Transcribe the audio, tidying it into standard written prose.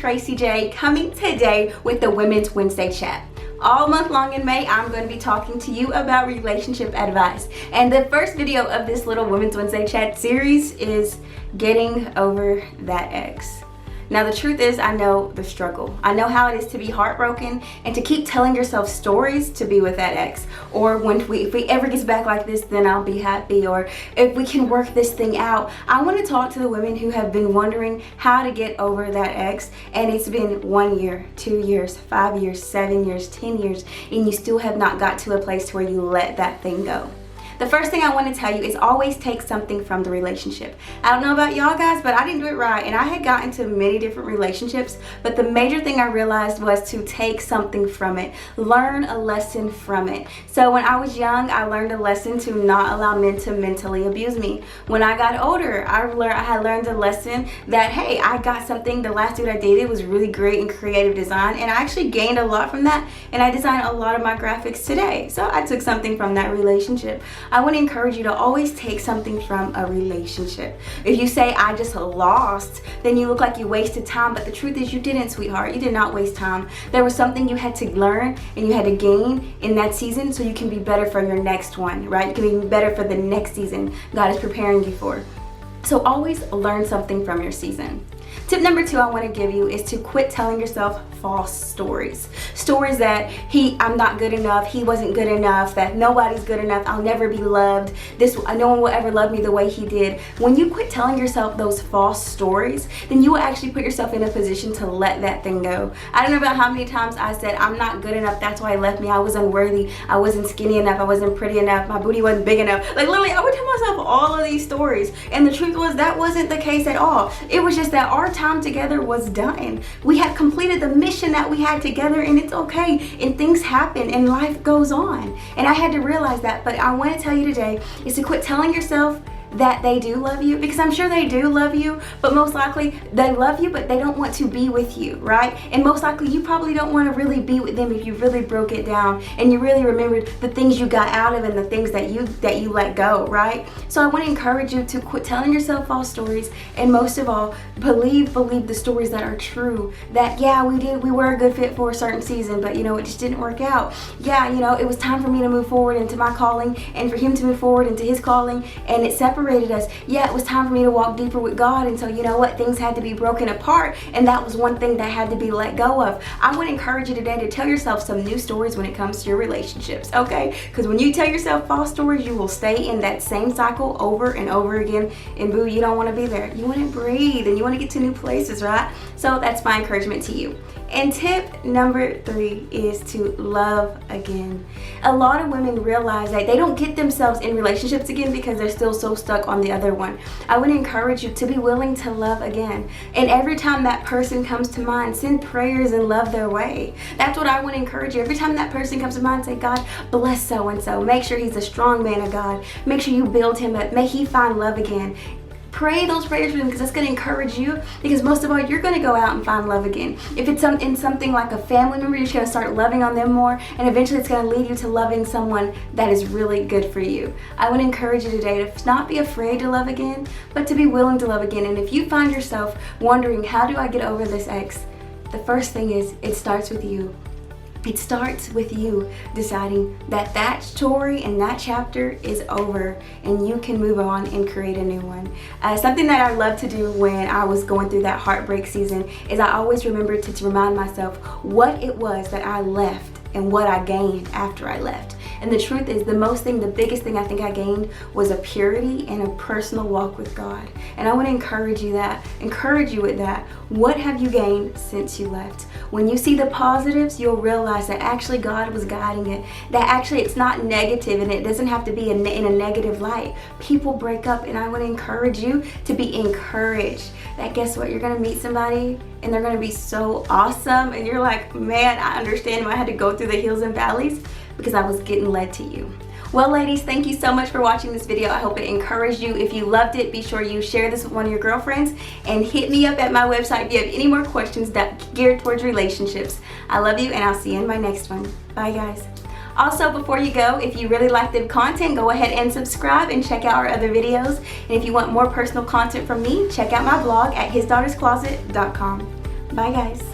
Tracy J, coming today with the Women's Wednesday Chat. All month long in May, I'm going to be talking to you about relationship advice. And the first video of this little Women's Wednesday Chat series is getting over that ex. Now the truth is, I know the struggle. I know how it is to be heartbroken and to keep telling yourself stories to be with that ex. Or if we ever get back like this, then I'll be happy. Or if we can work this thing out. I want to talk to the women who have been wondering how to get over that ex. And it's been 1 year, 2 years, 5 years, 7 years, 10 years. And you still have not got to a place where you let that thing go. The first thing I want to tell you is always take something from the relationship. I don't know about y'all guys, but I didn't do it right. And I had gotten to many different relationships, but the major thing I realized was to take something from it. Learn a lesson from it. So when I was young, I learned a lesson to not allow men to mentally abuse me. When I got older, I had learned a lesson that, hey, I got something, the last dude I dated was really great in creative design, and I actually gained a lot from that, and I design a lot of my graphics today. So I took something from that relationship. I want to encourage you to always take something from a relationship. If you say, I just lost, then you look like you wasted time, but the truth is you didn't, sweetheart. You did not waste time. There was something you had to learn and you had to gain in that season so you can be better for your next one, right? You can be better for the next season God is preparing you for. So always learn something from your season. Tip number 2 I want to give you is to quit telling yourself false stories. Stories that I'm not good enough, he wasn't good enough, that nobody's good enough, I'll never be loved, no one will ever love me the way he did. When you quit telling yourself those false stories, then you will actually put yourself in a position to let that thing go. I don't know about how many times I said, I'm not good enough, that's why he left me, I was unworthy, I wasn't skinny enough, I wasn't pretty enough, my booty wasn't big enough. Like literally, I would tell myself all of these stories, and the truth was that wasn't the case at all. It was just that our time together was done. We had completed the mission that we had together, and it's okay, and things happen and life goes on, and I had to realize that. But I want to tell you today is to quit telling yourself that they do love you, because I'm sure they do love you, but most likely they love you, but they don't want to be with you, right? And most likely you probably don't want to really be with them if you really broke it down and you really remembered the things you got out of and the things that you let go, right? So I want to encourage you to quit telling yourself false stories, and most of all, believe the stories that are true. That yeah, we were a good fit for a certain season, but it just didn't work out. Yeah, it was time for me to move forward into my calling and for him to move forward into his calling, and it separated us. Yeah, it was time for me to walk deeper with God, and so you know what, things had to be broken apart, and that was one thing that had to be let go of. I want to encourage you today to tell yourself some new stories when it comes to your relationships, okay? Because when you tell yourself false stories, you will stay in that same cycle over and over again, and boo, you don't want to be there. You want to breathe and you want to get to new places, right? So that's my encouragement to you. And tip number 3 is to love again. A lot of women realize that they don't get themselves in relationships again because they're still so stuck on the other one. I want to encourage you to be willing to love again. And every time that person comes to mind, send prayers and love their way. That's what I want to encourage you. Every time that person comes to mind, say, God, bless so-and-so. Make sure he's a strong man of God. Make sure you build him up. May he find love again. Pray those prayers for them, because that's going to encourage you, because most of all, you're going to go out and find love again. If it's in something like a family member, you're just going to start loving on them more, and eventually it's going to lead you to loving someone that is really good for you. I want to encourage you today to not be afraid to love again, but to be willing to love again. And if you find yourself wondering, how do I get over this ex? The first thing is, it starts with you. It starts with you deciding that that story and that chapter is over and you can move on and create a new one. Something that I love to do when I was going through that heartbreak season is I always remembered to remind myself what it was that I left and what I gained after I left. And the truth is, the biggest thing I think I gained was a purity and a personal walk with God. And I want to encourage you with that. What have you gained since you left? When you see the positives, you'll realize that actually God was guiding it. That actually it's not negative, and it doesn't have to be in a negative light. People break up, and I want to encourage you to be encouraged. That guess what? You're going to meet somebody and they're going to be so awesome. And you're like, man, I understand why I had to go through the hills and valleys, because I was getting led to you. Well, ladies, thank you so much for watching this video. I hope it encouraged you. If you loved it, be sure you share this with one of your girlfriends and hit me up at my website if you have any more questions that geared towards relationships. I love you, and I'll see you in my next one. Bye, guys. Also, before you go, if you really like the content, go ahead and subscribe and check out our other videos. And if you want more personal content from me, check out my blog at hisdaughterscloset.com. Bye guys.